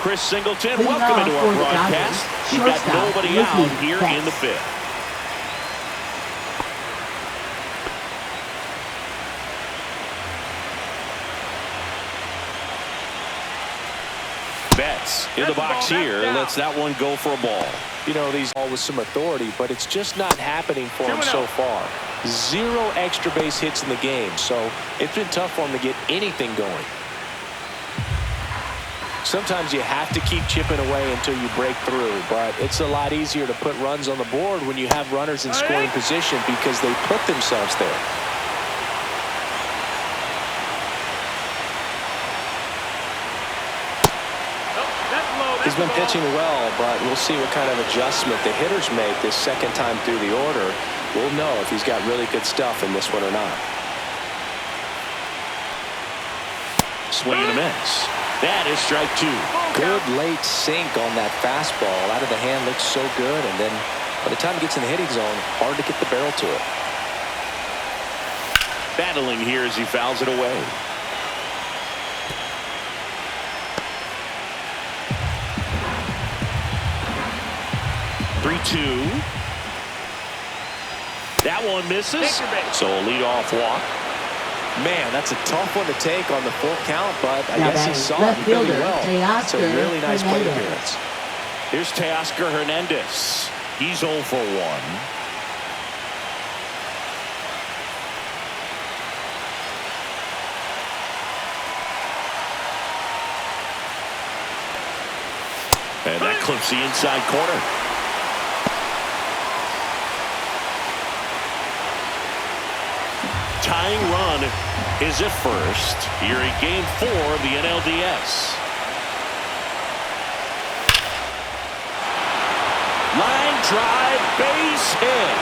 Chris Singleton, Leading welcome off into for our the broadcast. Dodgers, We've got shortstop, nobody out Ricky here Betts. in the fifth. Betts in the box here. Lets that one go for a ball. You know, these all with some authority, but it's just not happening for him so far. 0 extra base hits in the game, so it's been tough for him to get anything going. Sometimes you have to keep chipping away until you break through, but it's a lot easier to put runs on the board when you have runners in scoring position because they put themselves there. He's been pitching well, but we'll see what kind of adjustment the hitters make this second time through the order. We'll know if he's got really good stuff in this one or not. Swing and a miss. That is strike 2. Good late sink on that fastball. Out of the hand, looks so good, and then by the time it gets in the hitting zone, hard to get the barrel to it. Battling here as he fouls it away. Three-two. That one misses. So a leadoff walk. Man, that's a tough one to take on the full count, but I Now guess he batting saw left it really fielder, well. It's a really nice plate Hernandez. appearance. Here's Teoscar Hernandez. He's 0 for 1. And that clips the inside corner. Tying run is at first here in Game 4 of the NLDS. Line drive, base hit.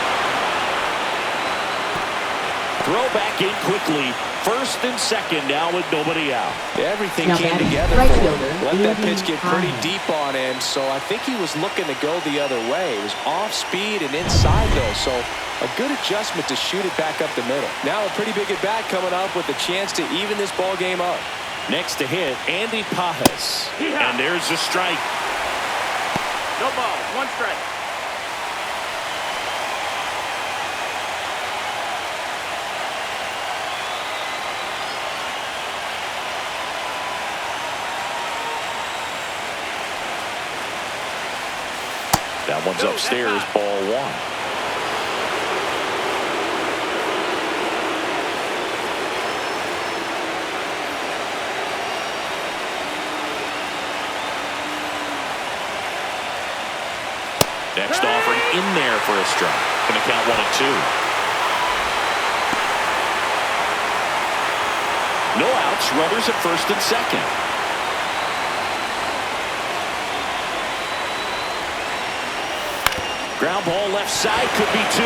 Throw back in quickly. First and second now with nobody out. Everything Now came batting together right for him. fielder, Let that Andy pitch get pretty Hines. deep on him, so I think he was looking to go the other way. It was off speed and inside, though, so a good adjustment to shoot it back up the middle. Now a pretty big at-bat coming up with a chance to even this ball game up. Next to hit, Andy Pajas. And there's a strike. No ball, 1 strike. That one's upstairs, ball 1. Next offering in there for a strike. Going to count 1-2. No outs, runners at first and second. Ground ball left side, could be 2.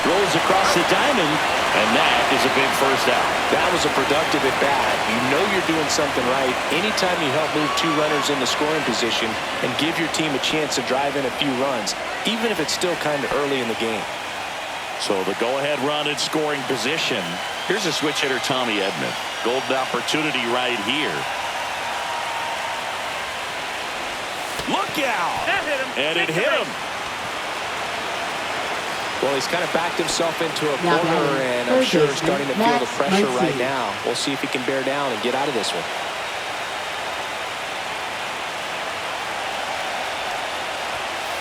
Throws across the diamond, and that is a big first out. That was a productive at-bat. You know you're doing something right anytime you help move 2 runners into scoring position and give your team a chance to drive in a few runs, even if it's still kind of early in the game. So the go-ahead run in scoring position. Here's a switch hitter, Tommy Edman. Golden opportunity right here. Look out! That hit him. And it hit him. Well, he's kind of backed himself into a Now corner, batting and I'm third sure baseman, starting to feel the Max pressure Muncy. right now. We'll see if he can bear down and get out of this one.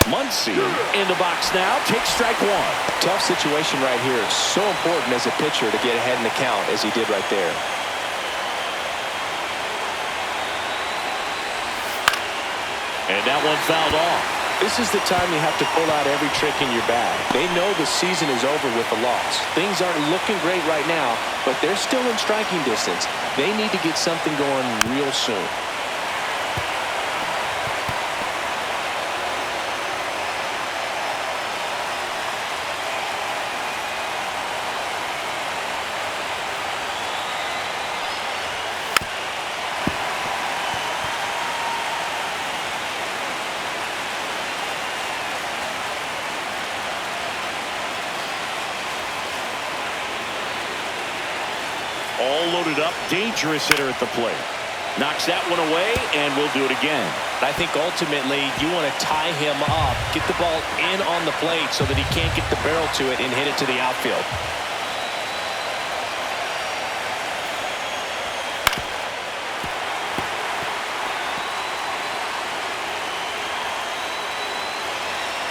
Muncy in the box now. Takes strike 1. Tough situation right here. It's so important as a pitcher to get ahead in the count as he did right there. And that one fouled off. This is the time you have to pull out every trick in your bag. They know the season is over with the loss. Things aren't looking great right now, but they're still in striking distance. They need to get something going real soon. All loaded up, dangerous hitter at the plate. Knocks that one away, and we'll do it again. I think ultimately you want to tie him up, get the ball in on the plate so that he can't get the barrel to it and hit it to the outfield.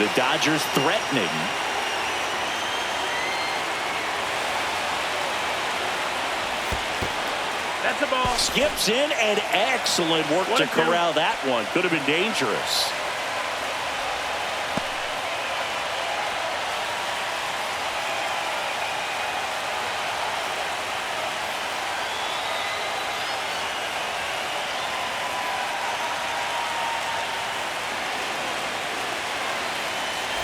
The Dodgers threatening. That's a ball. Skips in, and excellent work to corral that one. Could have been dangerous.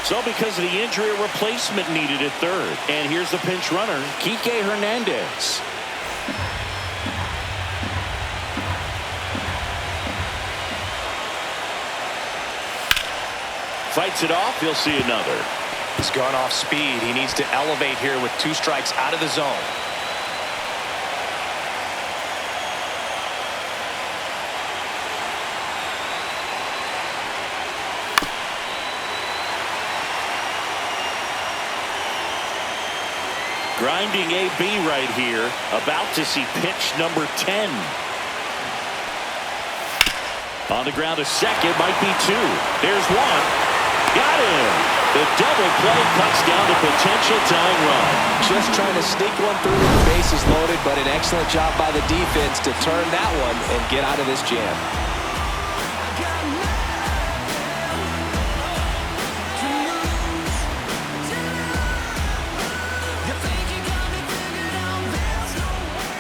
So because of the injury, a replacement needed at third. And here's the pinch runner, Kike Hernandez. Fights it off. He'll see another. He's gone off speed. He needs to elevate here with 2 strikes out of the zone. Grinding AB right here. About to see pitch number 10. On the ground to second. Might be 2. There's 1. Got him. The double play cuts down the potential tying run. Just trying to sneak one through with the bases loaded, but an excellent job by the defense to turn that one and get out of this jam.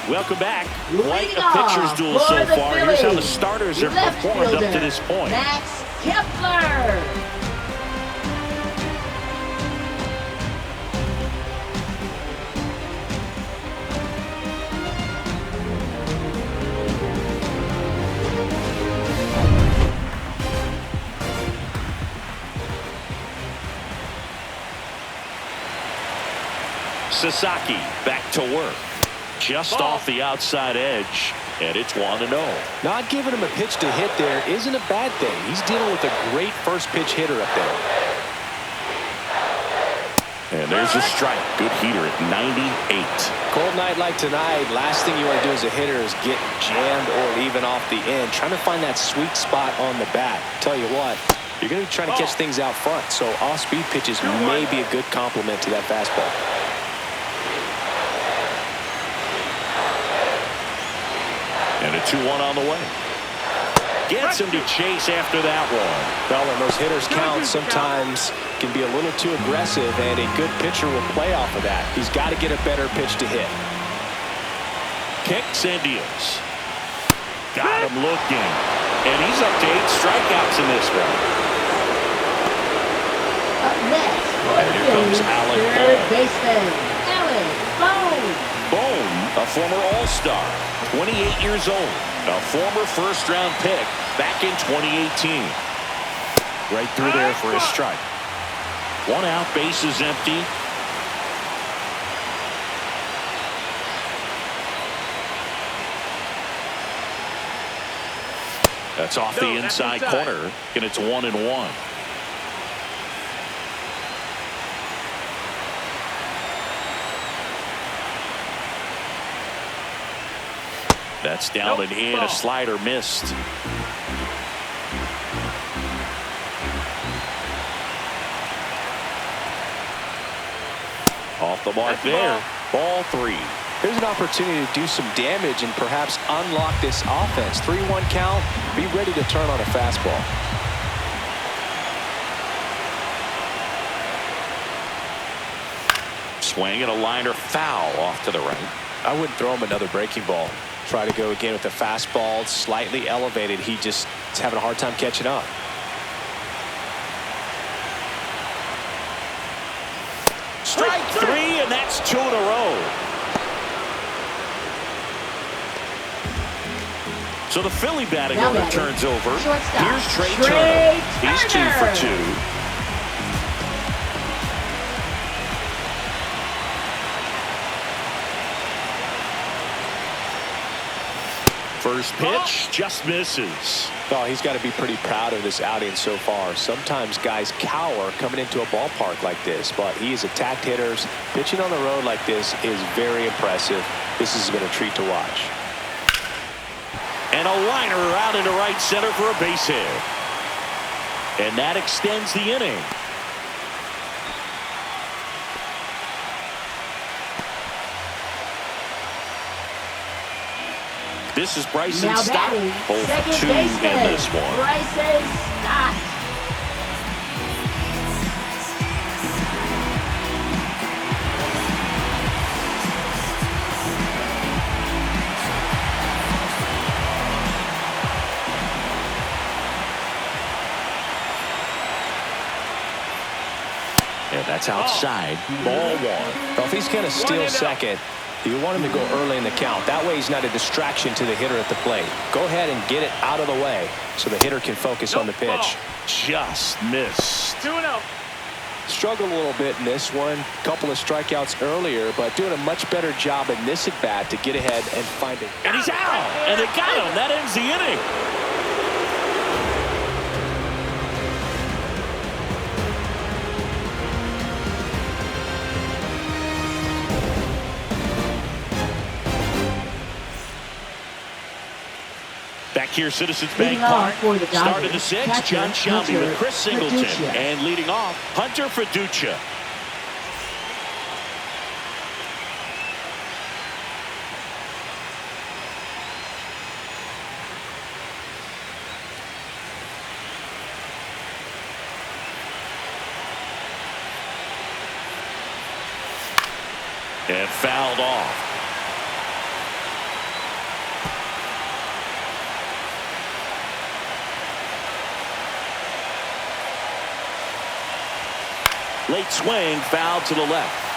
Welcome back. Quite a pitcher's duel so far. Here's how the starters have performed up to this point. Max Kepler. Sasaki back to work. Just off the outside edge, and it's 1-0. Not giving him a pitch to hit there isn't a bad thing. He's dealing with a great first pitch hitter up there. And there's a strike. Good heater at 98. Cold night like tonight, last thing you want to do as a hitter is get jammed or even off the end. Trying to find that sweet spot on the bat. Tell you what, you're going to be trying to catch things out front, so off-speed pitches may be a good complement to that fastball. And a 2-1 on the way. Gets him to chase after that one. Well, when those hitters count, sometimes can be a little too aggressive, and a good pitcher will play off of that. He's got to get a better pitch to hit. Kicks and deals. Got him looking. And he's up to 8 strikeouts in this one. Up next, And here comes Alan third Bone. baseman, Alan Bone. Bone, a former All-Star, 28 years old, a former first-round pick back in 2018. Right through there for a strike. 1 out, bases empty. That's off the inside corner, and it's 1-1. That's down and in. A slider missed. Off the mark there. Ball 3. Here's an opportunity to do some damage and perhaps unlock this offense. 3-1 count. Be ready to turn on a fastball. Swing and a liner foul off to the right. I wouldn't throw him another breaking ball. Try to go again with the fastball, slightly elevated. He just is having a hard time catching up. Strike 3, and that's 2 in a row. So the Philly batting Now order batting, turns over. shortstop, Here's Trey Trey Turner. He's 2 for Turner. 2. First pitch just misses. Oh, he's got to be pretty proud of this outing so far. Sometimes guys cower coming into a ballpark like this, but he has attacked hitters. Pitching on the road like this is very impressive. This has been a treat to watch. And a liner out into right center for a base hit. And that extends the inning. This is Bryson Now Stott. batting, 0 for 2 in this one. Bryson Stott. And that's outside. Ball 1. Well, if he's going to steal second, you want him to go early in the count. That way he's not a distraction to the hitter at the plate. Go ahead and get it out of the way so the hitter can focus on the pitch. Just missed. 2-0. Struggled a little bit in this one. Couple of strikeouts earlier, but doing a much better job in this at bat to get ahead and find it. And he's out. And they got him. That ends the inning. Back here, Citizens Bank Leading off Park. for the Dodgers, Start of the 6th, catcher, John Shelby with Chris Singleton. Fiducia. And leading off, Hunter Fiducia. And fouled off. Late swing, foul to the left.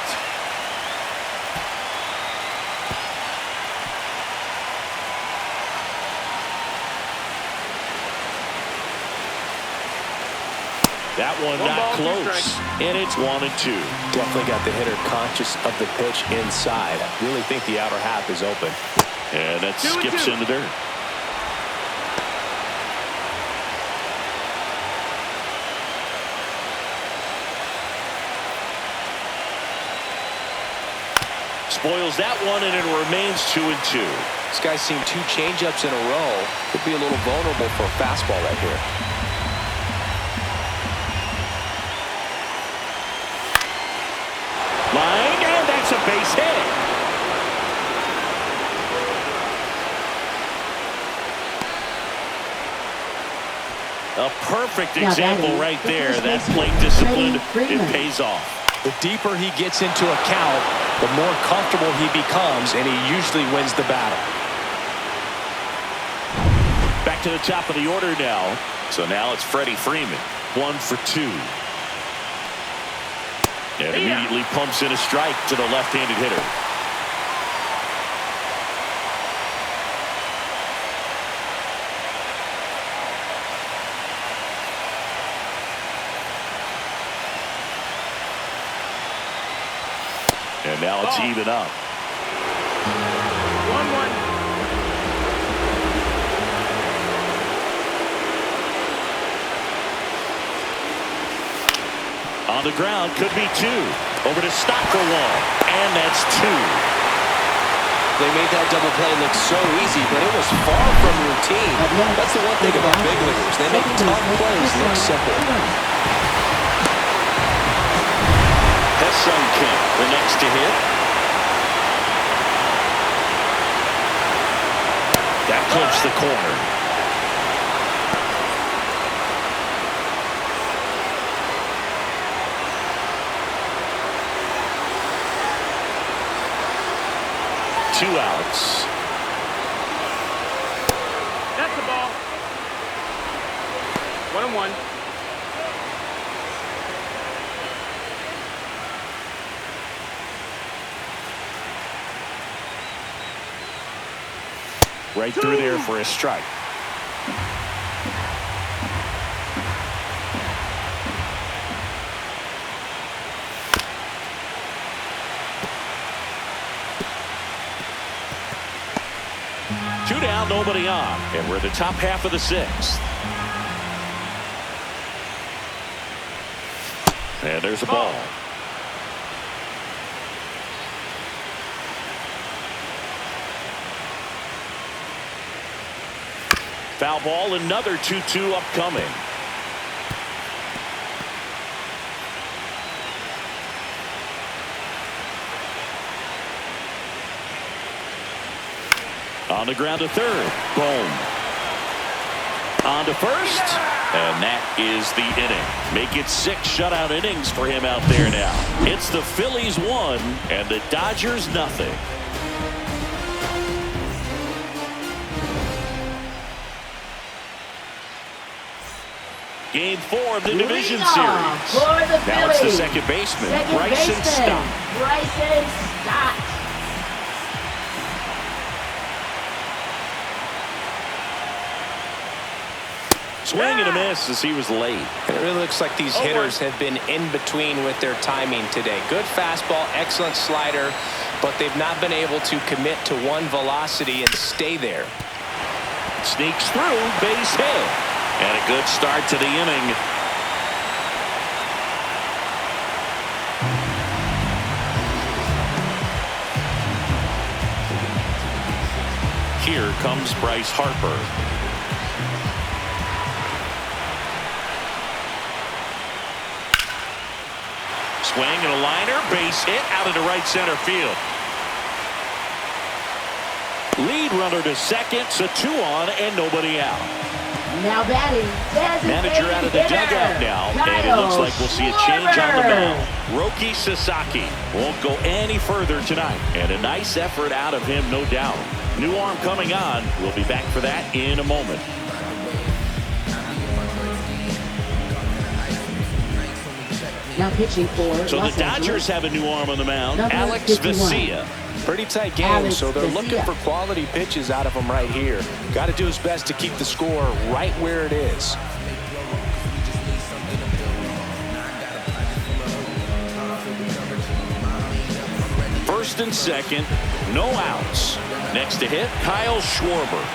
That one One not ball, 2 close. strikes. And it's 1 and 2. Definitely got the hitter conscious of the pitch inside. I really think the outer half is open. And that 2 and skips 2. in the dirt. Spoils that one, and it remains 2 and 2. This guy's seen 2 changeups in a row. Could be a little vulnerable for a fastball right here. Line, and that's a base hit. A perfect Now example batting, right the there. first That baseman, plate discipline, Freddie it Freeman. pays off. The deeper he gets into a count, the more comfortable he becomes, and he usually wins the battle. Back to the top of the order now. So now it's Freddie Freeman. 1 for 2. And immediately pumps in a strike to the left-handed hitter. And now it's even up. 1-1. On the ground, could be 2. Over to Stott for 1. And that's 2. They made that double play look so easy, but it was far from routine. That's the one thing about big leaguers. They make tough plays look simple. Sung Kim, the next to hit. That clips the corner. Two outs. That's the ball. 1-1. Right through there for a strike. down, nobody on. And we're in the top half of the sixth. And there's a ball. Foul ball, another 2-2 upcoming. On the ground to third. Boom. On to first. And that is the inning. Make it 6 shutout innings for him out there now. It's the Phillies 1 and the Dodgers nothing. Game 4 of the division series. Now it's the second baseman, Bryson Stott. Bryson Stott. Swing and a miss as he was late. It really looks like these hitters have been in between with their timing today. Good fastball, excellent slider, but they've not been able to commit to one velocity and stay there. Sneaks through, base hit. And a good start to the inning. Here comes Bryce Harper. Swing and a liner, base hit out into right center field. Lead runner to second, so 2 on and nobody out. Now batting. Manager out of the dugout now, and it looks like we'll see a change on the mound. Roki Sasaki won't go any further tonight, and a nice effort out of him, no doubt. New arm coming on. We'll be back for that in a moment. Now pitching for So the Dodgers have a new arm on the mound, Alex Vesia. Pretty tight game, so they're looking for quality pitches out of him right here. Got to do his best to keep the score right where it is. First and second, no outs. Next to hit, Kyle Schwarber.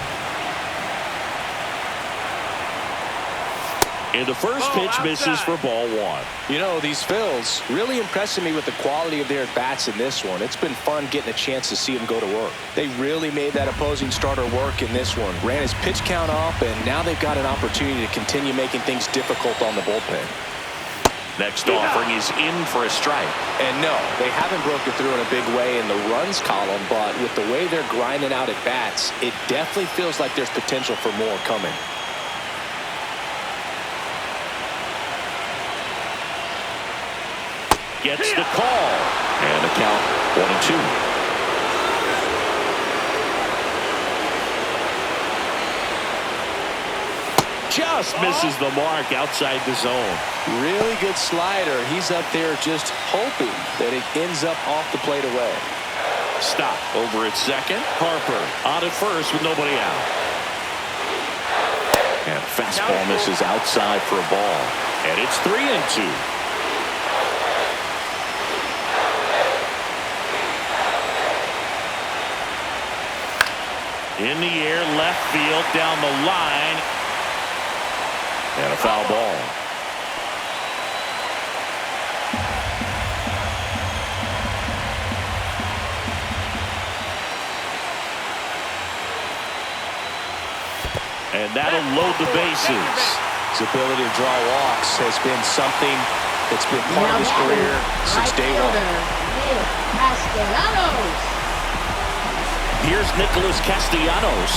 And the first pitch misses for ball 1. You know, these Phils really impressing me with the quality of their at-bats in this one. It's been fun getting a chance to see them go to work. They really made that opposing starter work in this one. Ran his pitch count up, and now they've got an opportunity to continue making things difficult on the bullpen. Next offering is in for a strike. And no, they haven't broken through in a big way in the runs column, but with the way they're grinding out at-bats, it definitely feels like there's potential for more coming. Gets the call. And the count 1-2. Just misses the mark outside the zone. Really good slider. He's up there just hoping that it ends up off the plate away. Stop over at second. Harper on at first with nobody out. And fastball misses outside for a ball. And it's 3-2. In the air, left field, down the line. And a foul ball. And that'll load the bases. His ability to draw walks has been something that's been part of his career since day one. Here's Nicholas Castellanos.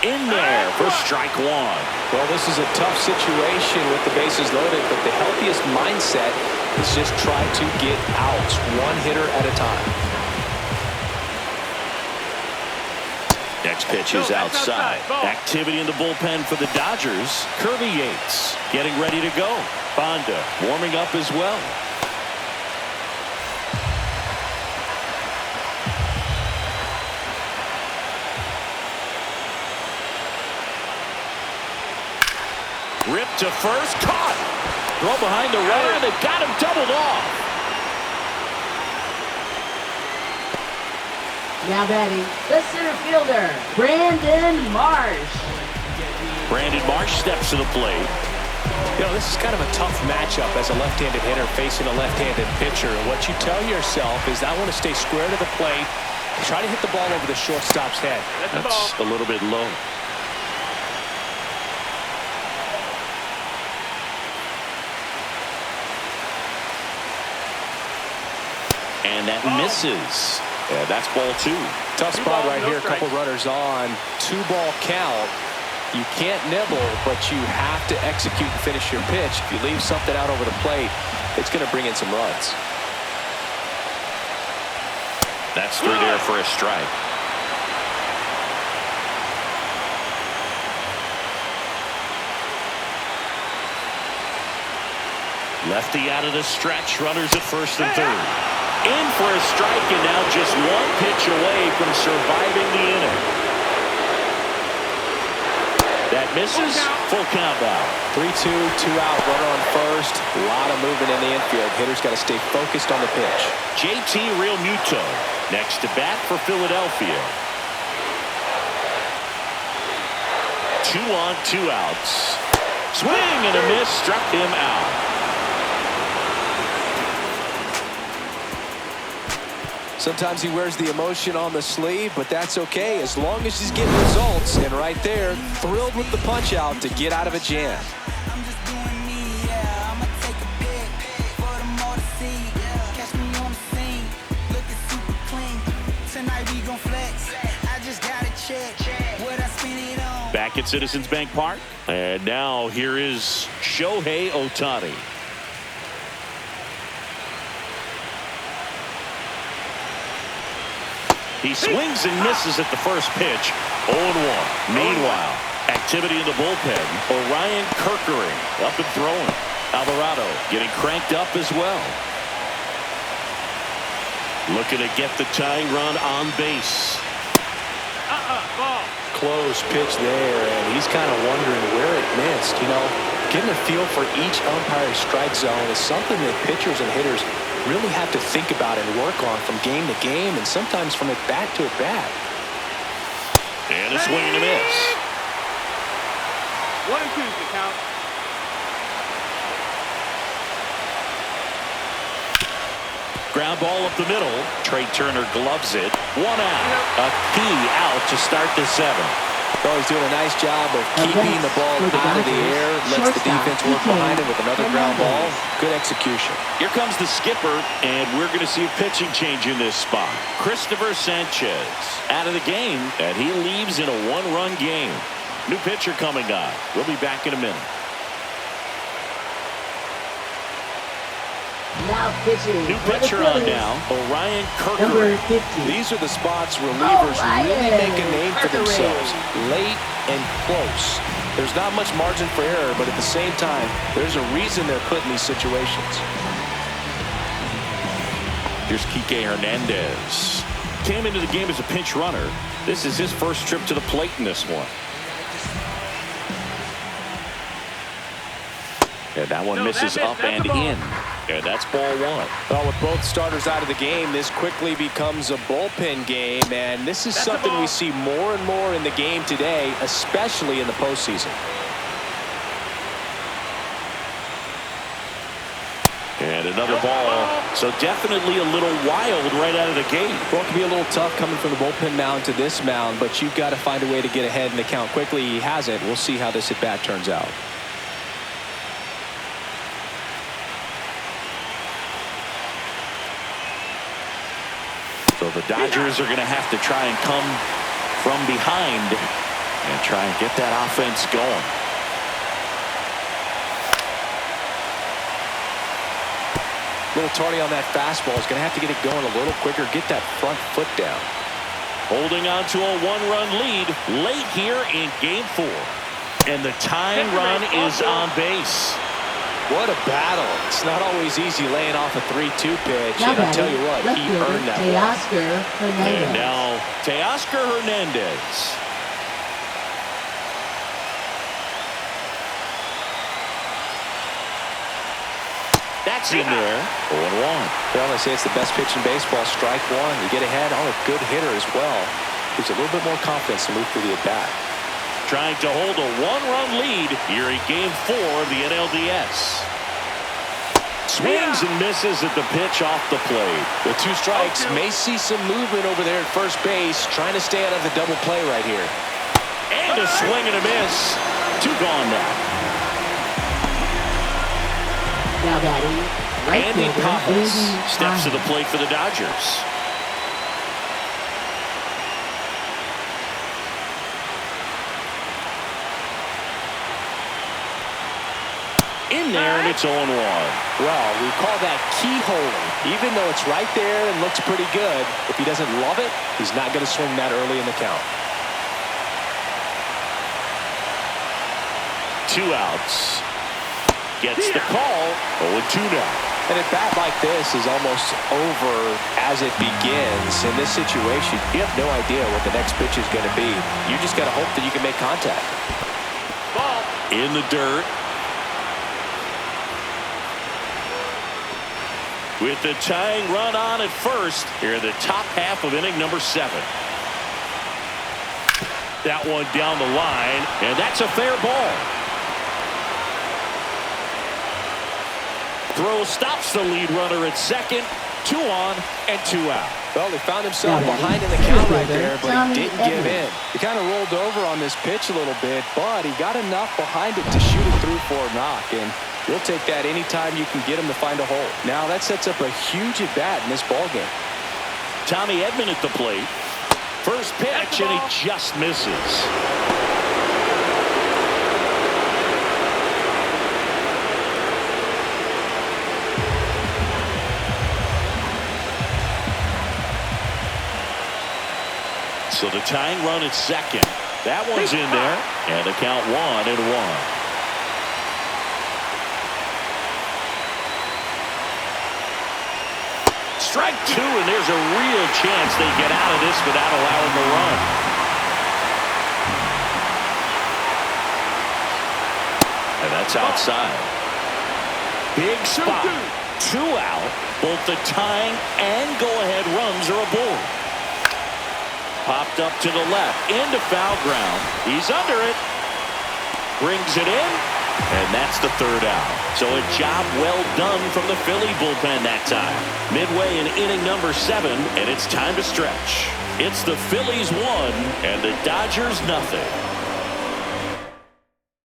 In there for strike 1. Well, this is a tough situation with the bases loaded, but the healthiest mindset is just try to get outs one hitter at a time. Next pitch is outside. Activity in the bullpen for the Dodgers. Kirby Yates getting ready to go. Bonda warming up as well. Ripped to first, caught. Throw behind the runner. They've got him doubled off. Now batting, the center fielder, Brandon Marsh. Brandon Marsh steps to the plate. You know, this is kind of a tough matchup as a left-handed hitter facing a left-handed pitcher. And what you tell yourself is, I want to stay square to the plate, try to hit the ball over the shortstop's head. That's a little bit low. And that misses. Yeah, that's ball 2. Tough spot right here. A couple runners on. 2-ball count. You can't nibble, but you have to execute and finish your pitch. If you leave something out over the plate, it's going to bring in some runs. That's 3 there for a strike. Lefty out of the stretch. Runners at first and third. In for a strike, and now just 1 pitch away from surviving the inning. That misses. Full count now. 3-2, 2 out, runner on first. A lot of movement in the infield. Hitter's got to stay focused on the pitch. JT Realmuto next to bat for Philadelphia. 2 on, 2 outs. Swing and a miss, struck him out. Sometimes he wears the emotion on the sleeve, but that's okay as long as he's getting results. And right there, thrilled with the punch out to get out of a jam. I'm just doing me, yeah. I'ma take a pic for them all to see. Catch me on the scene, looking super clean. Tonight we gon' flex. I just gotta check what I spend it on. Back at Citizens Bank Park, and now here is Shohei Ohtani. He swings and misses at the first pitch. 0-1. Meanwhile, activity in the bullpen. Orion Kerkering up and throwing. Alvarado getting cranked up as well. Looking to get the tying run on base. Ball. Close pitch there, and he's kind of wondering where it missed. You know, getting a feel for each umpire's strike zone is something that pitchers and hitters really have to think about and work on from game to game, and sometimes from at bat to at bat. And a swing and a miss. 1 and 2 to count. Ground ball up the middle. Trey Turner gloves it. 1 out. A key out to start the 7th. Well, he's doing a nice job of keeping the ball out of the air. Lets the defense work behind him with another ground ball. Good execution. Here comes the skipper, and we're going to see a pitching change in this spot. Christopher Sanchez out of the game, and he leaves in a 1-run game. New pitcher coming on. We'll be back in a minute. Now pitching. New pitcher on now, Orion Number Kerkering. 50. These are the spots relievers really make a name for themselves. Late and close. There's not much margin for error, but at the same time, there's a reason they're put in these situations. Here's Kike Hernandez. Came into the game as a pinch runner. This is his first trip to the plate in this one. And that one misses up and in. And that's ball 1. Well, with both starters out of the game, this quickly becomes a bullpen game, and this is something we see more and more in the game today, especially in the postseason. And another ball. So definitely a little wild right out of the gate. Well, it can be a little tough coming from the bullpen mound to this mound, but you've got to find a way to get ahead in the count quickly. He hasn't. We'll see how this at-bat turns out. So the Dodgers are going to have to try and come from behind and try and get that offense going. A little tardy on that fastball. Is going to have to get it going a little quicker. Get that front foot down. Holding on to a 1-run lead late here in game 4. And the tying run is on base. What a battle. It's not always easy laying off a 3-2 pitch. Now And I'll tell you batting, what, left he fielder, earned that one. Teoscar Hernandez. And now Teoscar Hernandez. That's in there. 0-1. Well, they say it's the best pitch in baseball. Strike one. You get ahead on a good hitter as well. Gives you a little bit more confidence to move through the at-bat. Trying to hold a one-run lead here in Game 4 of the NLDS. Swings and misses at the pitch off the plate. With 2 strikes, may see some movement over there at first base. Trying to stay out of the double play right here. And a swing and a miss. 2 gone now. Now batting, right Andy fielder, Pappas Andy steps to the Pappas. plate for the Dodgers. In there, and it's 0-1. Well, we call that keyholing. Even though it's right there and looks pretty good, if he doesn't love it, he's not going to swing that early in the count. 2 outs. Gets the call. 0-2 now. And a bat like this is almost over as it begins. In this situation, you have no idea what the next pitch is going to be. You just got to hope that you can make contact. Ball. In the dirt. With the tying run on at first, here in the top half of inning number 7. That one down the line, and that's a fair ball. Throw stops the lead runner at second. 2 on and 2 out. Well, he found himself behind in the count right there, but he didn't give in. He kind of rolled over on this pitch a little bit, but he got enough behind it to shoot it through for a knock, and you'll take that anytime you can get him to find a hole. Now that sets up a huge at-bat in this ballgame. Tommy Edman at the plate. First pitch, and he just misses. So the tying run at second. That one's in there, and the count 1-1. Strike 2, and there's a real chance they get out of this without allowing the run. And that's outside. Big spot. 2 out. Both the tying and go-ahead runs are aboard. Popped up to the left, into foul ground. He's under it. Brings it in, and that's the 3rd out. So a job well done from the Philly bullpen that time. Midway in inning number 7, and it's time to stretch. It's the Phillies 1 and the Dodgers nothing.